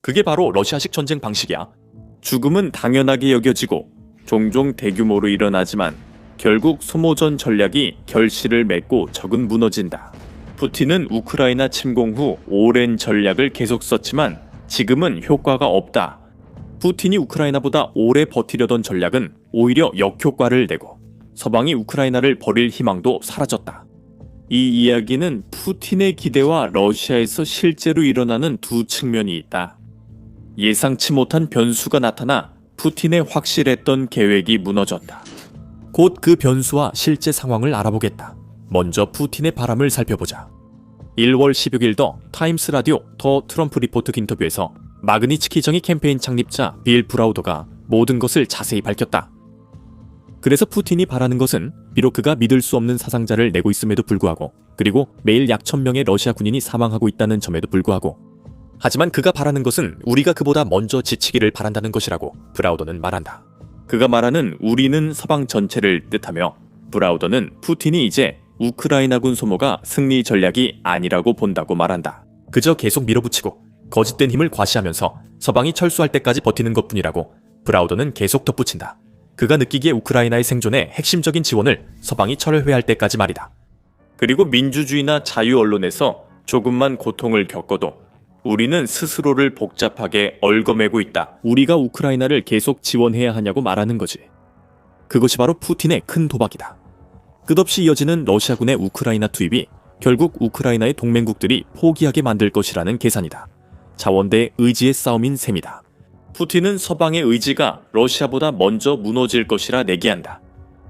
그게 바로 러시아식 전쟁 방식이야. 죽음은 당연하게 여겨지고 종종 대규모로 일어나지만 결국 소모전 전략이 결실을 맺고 적은 무너진다. 푸틴은 우크라이나 침공 후 오랜 전략을 계속 썼지만 지금은 효과가 없다. 푸틴이 우크라이나보다 오래 버티려던 전략은 오히려 역효과를 내고 서방이 우크라이나를 버릴 희망도 사라졌다. 이 이야기는 푸틴의 기대와 러시아에서 실제로 일어나는 두 측면이 있다. 예상치 못한 변수가 나타나 푸틴의 확실했던 계획이 무너졌다. 곧 그 변수와 실제 상황을 알아보겠다. 먼저 푸틴의 바람을 살펴보자. 1월 16일 더 타임스 라디오 더 트럼프 리포트 인터뷰에서 마그니츠키 정의 캠페인 창립자 빌 브라우더가 모든 것을 자세히 밝혔다. 그래서 푸틴이 바라는 것은 비록 그가 믿을 수 없는 사상자를 내고 있음에도 불구하고, 그리고 매일 약 1000명의 러시아 군인이 사망하고 있다는 점에도 불구하고, 하지만 그가 바라는 것은 우리가 그보다 먼저 지치기를 바란다는 것이라고 브라우더는 말한다. 그가 말하는 우리는 서방 전체를 뜻하며, 브라우더는 푸틴이 이제 우크라이나군 소모가 승리 전략이 아니라고 본다고 말한다. 그저 계속 밀어붙이고 거짓된 힘을 과시하면서 서방이 철수할 때까지 버티는 것뿐이라고 브라우더는 계속 덧붙인다. 그가 느끼기에 우크라이나의 생존에 핵심적인 지원을 서방이 철회할 때까지 말이다. 그리고 민주주의나 자유 언론에서 조금만 고통을 겪어도 우리는 스스로를 복잡하게 얽어매고 있다. 우리가 우크라이나를 계속 지원해야 하냐고 말하는 거지. 그것이 바로 푸틴의 큰 도박이다. 끝없이 이어지는 러시아군의 우크라이나 투입이 결국 우크라이나의 동맹국들이 포기하게 만들 것이라는 계산이다. 자원 대 의지의 싸움인 셈이다. 푸틴은 서방의 의지가 러시아보다 먼저 무너질 것이라 내기한다.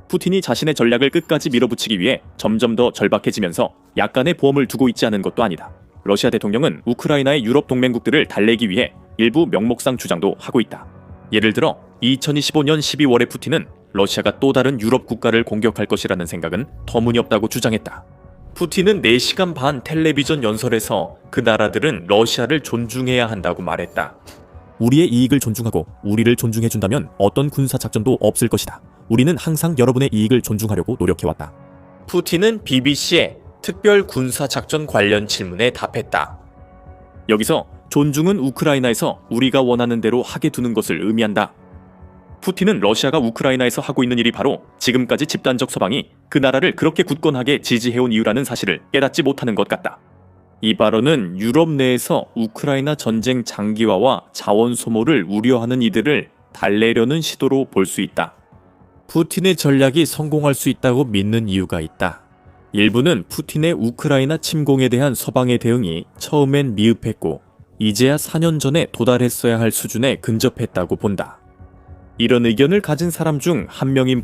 푸틴이 자신의 전략을 끝까지 밀어붙이기 위해 점점 더 절박해지면서 약간의 보험을 두고 있지 않은 것도 아니다. 러시아 대통령은 우크라이나의 유럽 동맹국들을 달래기 위해 일부 명목상 주장도 하고 있다. 예를 들어 2025년 12월에 푸틴은 러시아가 또 다른 유럽 국가를 공격할 것이라는 생각은 터무니없다고 주장했다. 푸틴은 4시간 반 텔레비전 연설에서 그 나라들은 러시아를 존중해야 한다고 말했다. 우리의 이익을 존중하고 우리를 존중해준다면 어떤 군사작전도 없을 것이다. 우리는 항상 여러분의 이익을 존중하려고 노력해왔다. 푸틴은 BBC의 특별 군사작전 관련 질문에 답했다. 여기서 존중은 우크라이나에서 우리가 원하는 대로 하게 두는 것을 의미한다. 푸틴은 러시아가 우크라이나에서 하고 있는 일이 바로 지금까지 집단적 서방이 그 나라를 그렇게 굳건하게 지지해온 이유라는 사실을 깨닫지 못하는 것 같다. 이 발언은 유럽 내에서 우크라이나 전쟁 장기화와 자원 소모를 우려하는 이들을 달래려는 시도로 볼 수 있다. 푸틴의 전략이 성공할 수 있다고 믿는 이유가 있다. 일부는 푸틴의 우크라이나 침공에 대한 서방의 대응이 처음엔 미흡했고 이제야 4년 전에 도달했어야 할 수준에 근접했다고 본다. 이런 의견을 가진 사람 중 한 명인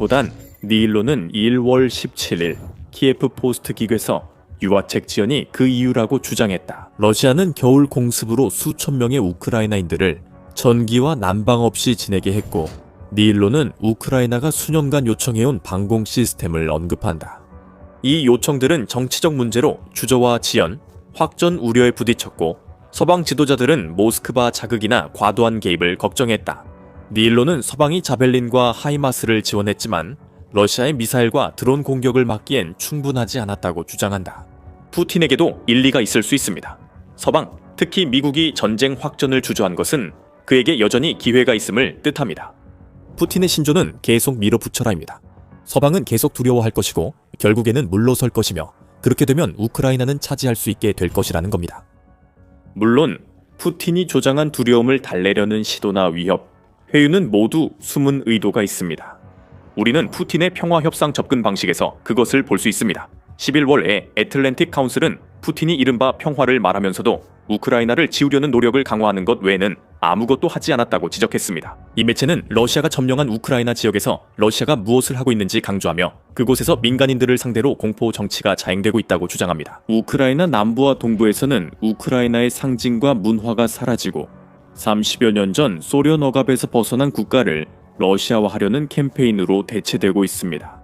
니일로는 1월 17일 키예프 포스트 기괴서 유화책 지연이 그 이유라고 주장했다. 러시아는 겨울 공습으로 수천 명의 우크라이나인들을 전기와 난방 없이 지내게 했고, 니일로는 우크라이나가 수년간 요청해온 방공 시스템을 언급한다. 이 요청들은 정치적 문제로 주저와 지연, 확전 우려에 부딪혔고 서방 지도자들은 모스크바 자극이나 과도한 개입을 걱정했다. 니일로는 서방이 자벨린과 하이마스를 지원했지만 러시아의 미사일과 드론 공격을 막기엔 충분하지 않았다고 주장한다. 푸틴에게도 일리가 있을 수 있습니다. 서방, 특히 미국이 전쟁 확전을 주저한 것은 그에게 여전히 기회가 있음을 뜻합니다. 푸틴의 신조는 계속 밀어붙여라입니다. 서방은 계속 두려워할 것이고 결국에는 물러설 것이며 그렇게 되면 우크라이나는 차지할 수 있게 될 것이라는 겁니다. 물론 푸틴이 조장한 두려움을 달래려는 시도나 위협, 회유는 모두 숨은 의도가 있습니다. 우리는 푸틴의 평화협상 접근 방식에서 그것을 볼 수 있습니다. 11월에 애틀랜틱 카운슬은 푸틴이 이른바 평화를 말하면서도 우크라이나를 지우려는 노력을 강화하는 것 외에는 아무것도 하지 않았다고 지적했습니다. 이 매체는 러시아가 점령한 우크라이나 지역에서 러시아가 무엇을 하고 있는지 강조하며 그곳에서 민간인들을 상대로 공포 정치가 자행되고 있다고 주장합니다. 우크라이나 남부와 동부에서는 우크라이나의 상징과 문화가 사라지고 30여 년 전 소련 억압에서 벗어난 국가를 러시아화하려는 캠페인으로 대체되고 있습니다.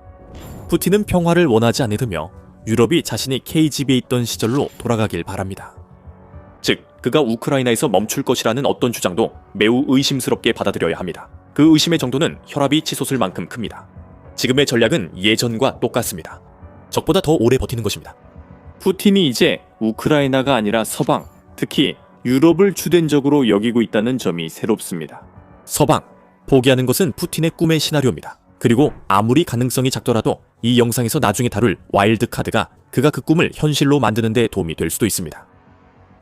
푸틴은 평화를 원하지 않으며 유럽이 자신이 KGB에 있던 시절로 돌아가길 바랍니다. 즉, 그가 우크라이나에서 멈출 것이라는 어떤 주장도 매우 의심스럽게 받아들여야 합니다. 그 의심의 정도는 혈압이 치솟을 만큼 큽니다. 지금의 전략은 예전과 똑같습니다. 적보다 더 오래 버티는 것입니다. 푸틴이 이제 우크라이나가 아니라 서방, 특히 유럽을 주된적으로 여기고 있다는 점이 새롭습니다. 서방, 포기하는 것은 푸틴의 꿈의 시나리오입니다. 그리고 아무리 가능성이 작더라도 이 영상에서 나중에 다룰 와일드 카드가 그가 그 꿈을 현실로 만드는 데 도움이 될 수도 있습니다.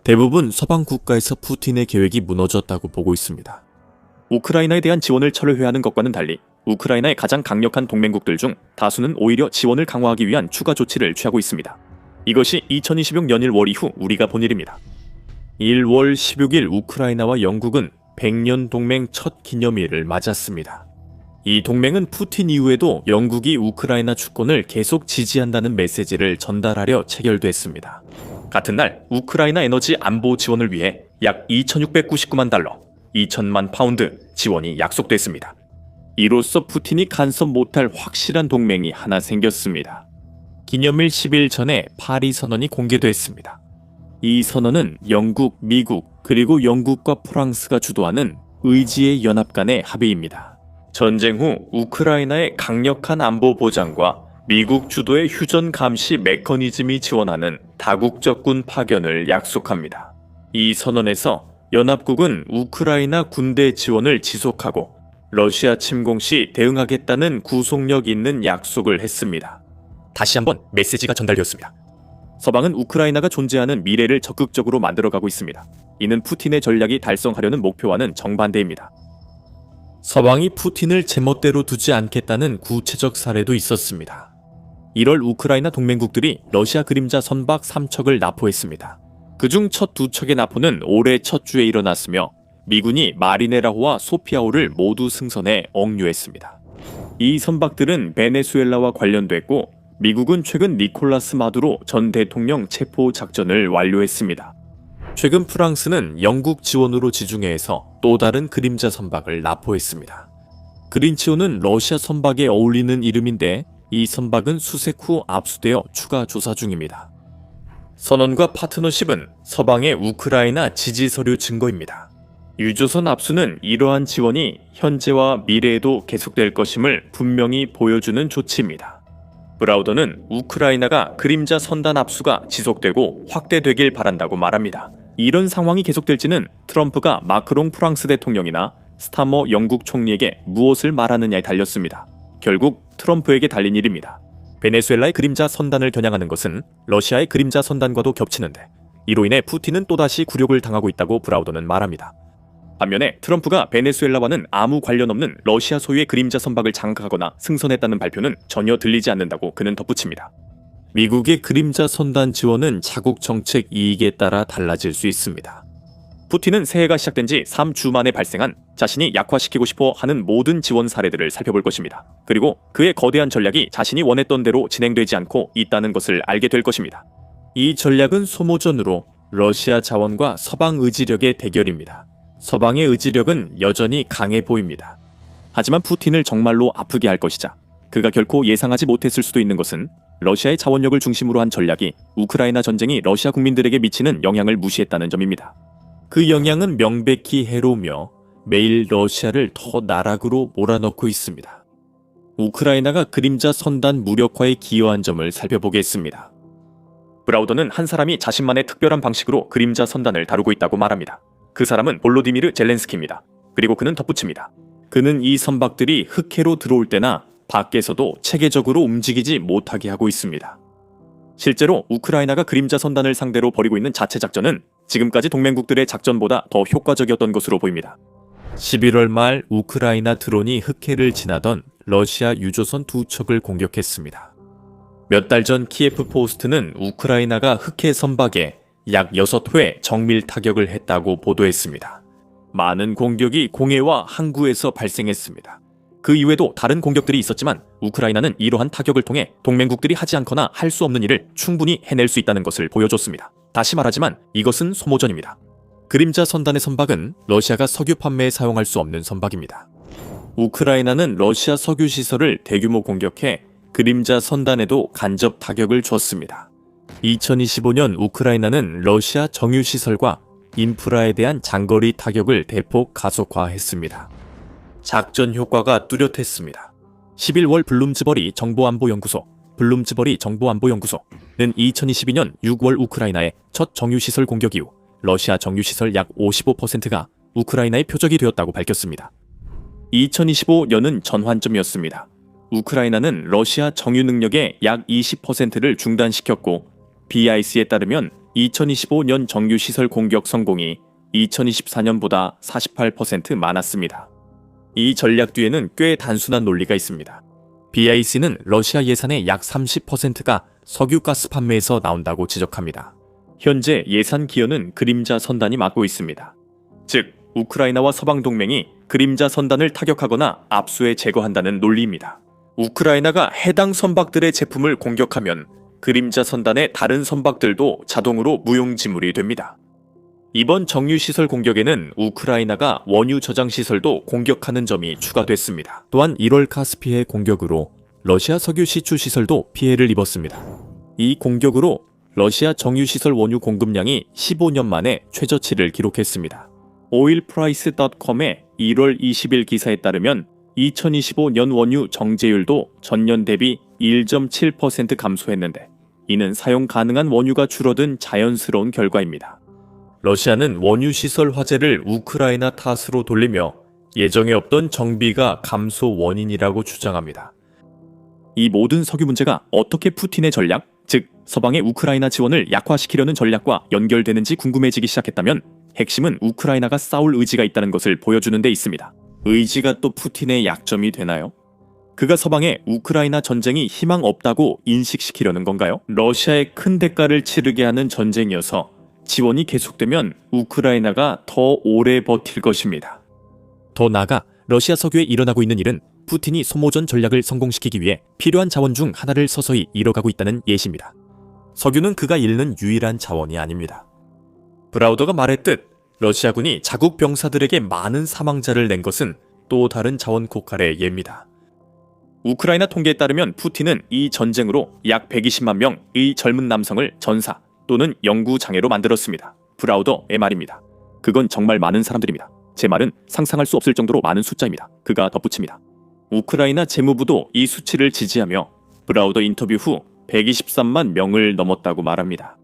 대부분 서방 국가에서 푸틴의 계획이 무너졌다고 보고 있습니다. 우크라이나에 대한 지원을 철회하는 것과는 달리 우크라이나의 가장 강력한 동맹국들 중 다수는 오히려 지원을 강화하기 위한 추가 조치를 취하고 있습니다. 이것이 2026년 연일 월 이후 우리가 본 일입니다. 1월 16일 우크라이나와 영국은 100년 동맹 첫 기념일을 맞았습니다. 이 동맹은 푸틴 이후에도 영국이 우크라이나 주권을 계속 지지한다는 메시지를 전달하려 체결됐습니다. 같은 날 우크라이나 에너지 안보 지원을 위해 약 2,699만 달러, 2천만 파운드 지원이 약속됐습니다. 이로써 푸틴이 간섭 못할 확실한 동맹이 하나 생겼습니다. 기념일 10일 전에 파리 선언이 공개됐습니다. 이 선언은 영국, 미국, 그리고 영국과 프랑스가 주도하는 의지의 연합 간의 합의입니다. 전쟁 후 우크라이나의 강력한 안보 보장과 미국 주도의 휴전 감시 메커니즘이 지원하는 다국적군 파견을 약속합니다. 이 선언에서 연합국은 우크라이나 군대 지원을 지속하고 러시아 침공 시 대응하겠다는 구속력 있는 약속을 했습니다. 다시 한번 메시지가 전달되었습니다. 서방은 우크라이나가 존재하는 미래를 적극적으로 만들어가고 있습니다. 이는 푸틴의 전략이 달성하려는 목표와는 정반대입니다. 서방이 푸틴을 제멋대로 두지 않겠다는 구체적 사례도 있었습니다. 1월 우크라이나 동맹국들이 러시아 그림자 선박 3척을 납포했습니다. 그중 첫 2척의 납포는 올해 첫 주에 일어났으며 미군이 마리네라호와 소피아호를 모두 승선해 억류했습니다. 이 선박들은 베네수엘라와 관련됐고 미국은 최근 니콜라스 마두로 전 대통령 체포 작전을 완료했습니다. 최근 프랑스는 영국 지원으로 지중해에서 또 다른 그림자 선박을 납포했습니다. 그린치오는 러시아 선박에 어울리는 이름인데 이 선박은 수색 후 압수되어 추가 조사 중입니다. 선언과 파트너십은 서방의 우크라이나 지지 서류 증거입니다. 유조선 압수는 이러한 지원이 현재와 미래에도 계속될 것임을 분명히 보여주는 조치입니다. 브라우더는 우크라이나가 그림자 선단 압수가 지속되고 확대되길 바란다고 말합니다. 이런 상황이 계속될지는 트럼프가 마크롱 프랑스 대통령이나 스타머 영국 총리에게 무엇을 말하느냐에 달렸습니다. 결국 트럼프에게 달린 일입니다. 베네수엘라의 그림자 선단을 겨냥하는 것은 러시아의 그림자 선단과도 겹치는데 이로 인해 푸틴은 또다시 굴욕을 당하고 있다고 브라우더는 말합니다. 반면에 트럼프가 베네수엘라와는 아무 관련 없는 러시아 소유의 그림자 선박을 장악하거나 승선했다는 발표는 전혀 들리지 않는다고 그는 덧붙입니다. 미국의 그림자 선단 지원은 자국 정책 이익에 따라 달라질 수 있습니다. 푸틴은 새해가 시작된 지 3주 만에 발생한 자신이 약화시키고 싶어 하는 모든 지원 사례들을 살펴볼 것입니다. 그리고 그의 거대한 전략이 자신이 원했던 대로 진행되지 않고 있다는 것을 알게 될 것입니다. 이 전략은 소모전으로 러시아 자원과 서방 의지력의 대결입니다. 서방의 의지력은 여전히 강해 보입니다. 하지만 푸틴을 정말로 아프게 할 것이자 그가 결코 예상하지 못했을 수도 있는 것은 러시아의 자원력을 중심으로 한 전략이 우크라이나 전쟁이 러시아 국민들에게 미치는 영향을 무시했다는 점입니다. 그 영향은 명백히 해로우며 매일 러시아를 더 나락으로 몰아넣고 있습니다. 우크라이나가 그림자 선단 무력화에 기여한 점을 살펴보겠습니다. 브라우더는 한 사람이 자신만의 특별한 방식으로 그림자 선단을 다루고 있다고 말합니다. 그 사람은 볼로디미르 젤렌스키입니다. 그리고 그는 덧붙입니다. 그는 이 선박들이 흑해로 들어올 때나 밖에서도 체계적으로 움직이지 못하게 하고 있습니다. 실제로 우크라이나가 그림자 선단을 상대로 벌이고 있는 자체 작전은 지금까지 동맹국들의 작전보다 더 효과적이었던 것으로 보입니다. 11월 말 우크라이나 드론이 흑해를 지나던 러시아 유조선 2척을 공격했습니다. 몇 달 전 키예프 포스트는 우크라이나가 흑해 선박에 약 6회 정밀 타격을 했다고 보도했습니다. 많은 공격이 공해와 항구에서 발생했습니다. 그 이외에도 다른 공격들이 있었지만 우크라이나는 이러한 타격을 통해 동맹국들이 하지 않거나 할 수 없는 일을 충분히 해낼 수 있다는 것을 보여줬습니다. 다시 말하지만 이것은 소모전입니다. 그림자 선단의 선박은 러시아가 석유 판매에 사용할 수 없는 선박입니다. 우크라이나는 러시아 석유 시설을 대규모 공격해 그림자 선단에도 간접 타격을 줬습니다. 2025년 우크라이나는 러시아 정유 시설과 인프라에 대한 장거리 타격을 대폭 가속화했습니다. 작전 효과가 뚜렷했습니다. 11월 블룸즈버리 정보안보연구소는 2022년 6월 우크라이나의 첫 정유시설 공격 이후 러시아 정유시설 약 55%가 우크라이나의 표적이 되었다고 밝혔습니다. 2025년은 전환점이었습니다. 우크라이나는 러시아 정유 능력의 약 20%를 중단시켰고 BIC에 따르면 2025년 정유시설 공격 성공이 2024년보다 48% 많았습니다. 이 전략 뒤에는 꽤 단순한 논리가 있습니다. BIC는 러시아 예산의 약 30%가 석유가스 판매에서 나온다고 지적합니다. 현재 예산 기여는 그림자 선단이 맡고 있습니다. 즉, 우크라이나와 서방 동맹이 그림자 선단을 타격하거나 압수해 제거한다는 논리입니다. 우크라이나가 해당 선박들의 제품을 공격하면 그림자 선단의 다른 선박들도 자동으로 무용지물이 됩니다. 이번 정유시설 공격에는 우크라이나가 원유 저장시설도 공격하는 점이 추가됐습니다. 또한 1월 카스피해 공격으로 러시아 석유 시추 시설도 피해를 입었습니다. 이 공격으로 러시아 정유시설 원유 공급량이 15년 만에 최저치를 기록했습니다. oilprice.com의 1월 20일 기사에 따르면 2025년 원유 정제율도 전년 대비 1.7% 감소했는데 이는 사용 가능한 원유가 줄어든 자연스러운 결과입니다. 러시아는 원유 시설 화재를 우크라이나 탓으로 돌리며 예정에 없던 정비가 감소 원인이라고 주장합니다. 이 모든 석유 문제가 어떻게 푸틴의 전략, 즉 서방의 우크라이나 지원을 약화시키려는 전략과 연결되는지 궁금해지기 시작했다면 핵심은 우크라이나가 싸울 의지가 있다는 것을 보여주는 데 있습니다. 의지가 또 푸틴의 약점이 되나요? 그가 서방에 우크라이나 전쟁이 희망 없다고 인식시키려는 건가요? 러시아에 큰 대가를 치르게 하는 전쟁이어서 지원이 계속되면 우크라이나가 더 오래 버틸 것입니다. 더 나아가 러시아 석유에 일어나고 있는 일은 푸틴이 소모전 전략을 성공시키기 위해 필요한 자원 중 하나를 서서히 잃어가고 있다는 예시입니다. 석유는 그가 잃는 유일한 자원이 아닙니다. 브라우더가 말했듯 러시아군이 자국 병사들에게 많은 사망자를 낸 것은 또 다른 자원 고갈의 예입니다. 우크라이나 통계에 따르면 푸틴은 이 전쟁으로 약 120만 명의 젊은 남성을 전사 또는 연구 장애로 만들었습니다. 브라우더의 말입니다. 그건 정말 많은 사람들입니다. 제 말은 상상할 수 없을 정도로 많은 숫자입니다. 그가 덧붙입니다. 우크라이나 재무부도 이 수치를 지지하며 브라우더 인터뷰 후 123만 명을 넘었다고 말합니다.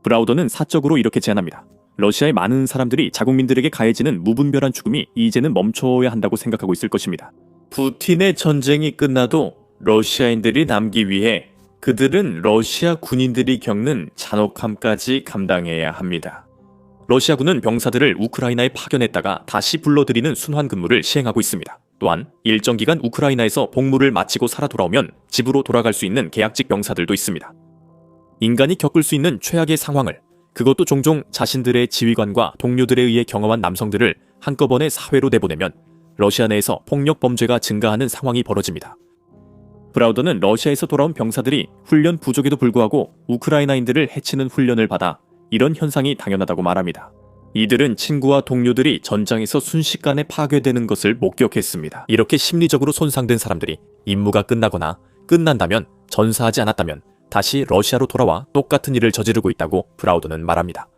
브라우더는 사적으로 이렇게 제안합니다. 러시아의 많은 사람들이 자국민들에게 가해지는 무분별한 죽음이 이제는 멈춰야 한다고 생각하고 있을 것입니다. 푸틴의 전쟁이 끝나도 러시아인들이 남기 위해 그들은 러시아 군인들이 겪는 잔혹함까지 감당해야 합니다. 러시아군은 병사들을 우크라이나에 파견했다가 다시 불러들이는 순환 근무를 시행하고 있습니다. 또한 일정 기간 우크라이나에서 복무를 마치고 살아 돌아오면 집으로 돌아갈 수 있는 계약직 병사들도 있습니다. 인간이 겪을 수 있는 최악의 상황을, 그것도 종종 자신들의 지휘관과 동료들에 의해 경험한 남성들을 한꺼번에 사회로 내보내면 러시아 내에서 폭력 범죄가 증가하는 상황이 벌어집니다. 브라우더는 러시아에서 돌아온 병사들이 훈련 부족에도 불구하고 우크라이나인들을 해치는 훈련을 받아 이런 현상이 당연하다고 말합니다. 이들은 친구와 동료들이 전장에서 순식간에 파괴되는 것을 목격했습니다. 이렇게 심리적으로 손상된 사람들이 임무가 끝나거나 끝난다면, 전사하지 않았다면 다시 러시아로 돌아와 똑같은 일을 저지르고 있다고 브라우더는 말합니다.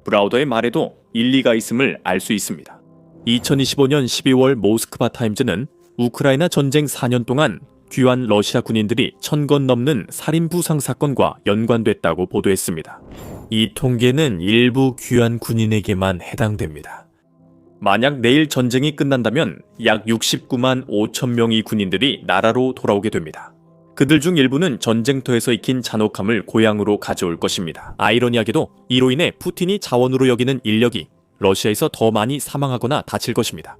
브라우더의 말에도 일리가 있음을 알 수 있습니다. 2025년 12월 모스크바 타임즈는 우크라이나 전쟁 4년 동안 귀환 러시아 군인들이 1000건 넘는 살인 부상 사건과 연관됐다고 보도했습니다. 이 통계는 일부 귀환 군인에게만 해당됩니다. 만약 내일 전쟁이 끝난다면 약 69만 5천 명의 군인들이 나라로 돌아오게 됩니다. 그들 중 일부는 전쟁터에서 익힌 잔혹함을 고향으로 가져올 것입니다. 아이러니하게도 이로 인해 푸틴이 자원으로 여기는 인력이 러시아에서 더 많이 사망하거나 다칠 것입니다.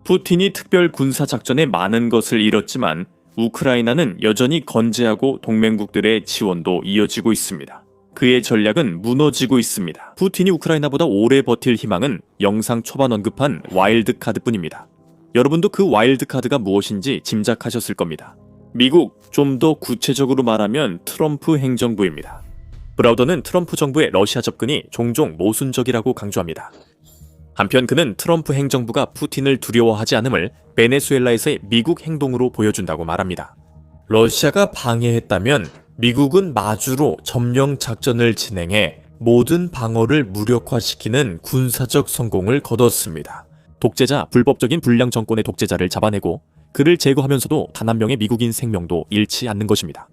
푸틴이 특별 군사작전에 많은 것을 잃었지만 우크라이나는 여전히 건재하고 동맹국들의 지원도 이어지고 있습니다. 그의 전략은 무너지고 있습니다. 푸틴이 우크라이나보다 오래 버틸 희망은 영상 초반 언급한 와일드카드뿐입니다. 여러분도 그 와일드카드가 무엇인지 짐작하셨을 겁니다. 미국, 좀 더 구체적으로 말하면 트럼프 행정부입니다. 브라우더는 트럼프 정부의 러시아 접근이 종종 모순적이라고 강조합니다. 한편 그는 트럼프 행정부가 푸틴을 두려워하지 않음을 베네수엘라에서의 미국 행동으로 보여준다고 말합니다. 러시아가 방해했다면 미국은 마주로 점령 작전을 진행해 모든 방어를 무력화시키는 군사적 성공을 거뒀습니다. 독재자, 불법적인 불량 정권의 독재자를 잡아내고 그를 제거하면서도 단 한 명의 미국인 생명도 잃지 않는 것입니다.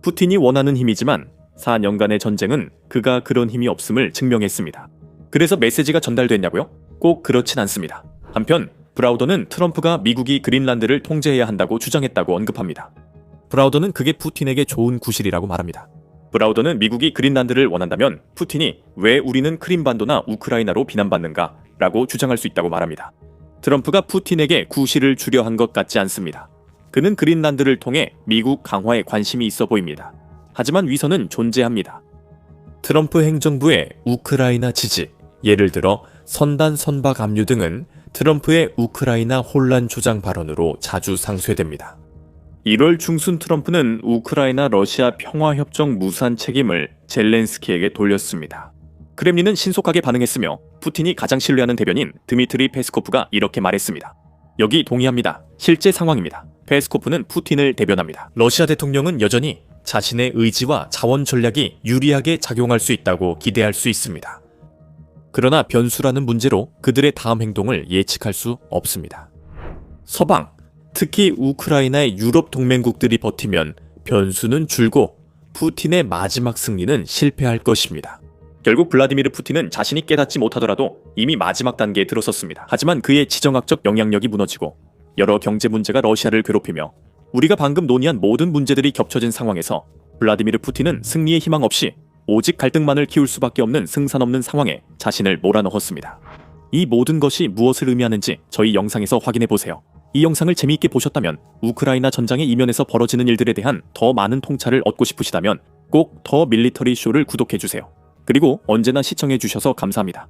푸틴이 원하는 힘이지만 4년간의 전쟁은 그가 그런 힘이 없음을 증명했습니다. 그래서 메시지가 전달됐냐고요? 꼭 그렇진 않습니다. 한편 브라우더는 트럼프가 미국이 그린란드를 통제해야 한다고 주장했다고 언급합니다. 브라우더는 그게 푸틴에게 좋은 구실이라고 말합니다. 브라우더는 미국이 그린란드를 원한다면 푸틴이 왜 우리는 크림반도나 우크라이나로 비난받는가? 라고 주장할 수 있다고 말합니다. 트럼프가 푸틴에게 구실을 주려 한 것 같지 않습니다. 그는 그린란드를 통해 미국 강화에 관심이 있어 보입니다. 하지만 위선은 존재합니다. 트럼프 행정부의 우크라이나 지지, 예를 들어 선단 선박 압류 등은 트럼프의 우크라이나 혼란 조장 발언으로 자주 상쇄됩니다. 1월 중순 트럼프는 우크라이나 러시아 평화협정 무산 책임을 젤렌스키에게 돌렸습니다. 크렘린은 신속하게 반응했으며 푸틴이 가장 신뢰하는 대변인 드미트리 페스코프가 이렇게 말했습니다. 여기 동의합니다. 실제 상황입니다. 페스코프는 푸틴을 대변합니다. 러시아 대통령은 여전히 자신의 의지와 자원 전략이 유리하게 작용할 수 있다고 기대할 수 있습니다. 그러나 변수라는 문제로 그들의 다음 행동을 예측할 수 없습니다. 서방, 특히 우크라이나의 유럽 동맹국들이 버티면 변수는 줄고 푸틴의 마지막 승리는 실패할 것입니다. 결국 블라디미르 푸틴은 자신이 깨닫지 못하더라도 이미 마지막 단계에 들어섰습니다. 하지만 그의 지정학적 영향력이 무너지고 여러 경제 문제가 러시아를 괴롭히며 우리가 방금 논의한 모든 문제들이 겹쳐진 상황에서 블라디미르 푸틴은 승리의 희망 없이 오직 갈등만을 키울 수밖에 없는 승산 없는 상황에 자신을 몰아넣었습니다. 이 모든 것이 무엇을 의미하는지 저희 영상에서 확인해 보세요. 이 영상을 재미있게 보셨다면 우크라이나 전장의 이면에서 벌어지는 일들에 대한 더 많은 통찰을 얻고 싶으시다면 꼭 더 밀리터리 쇼를 구독해 주세요. 그리고 언제나 시청해 주셔서 감사합니다.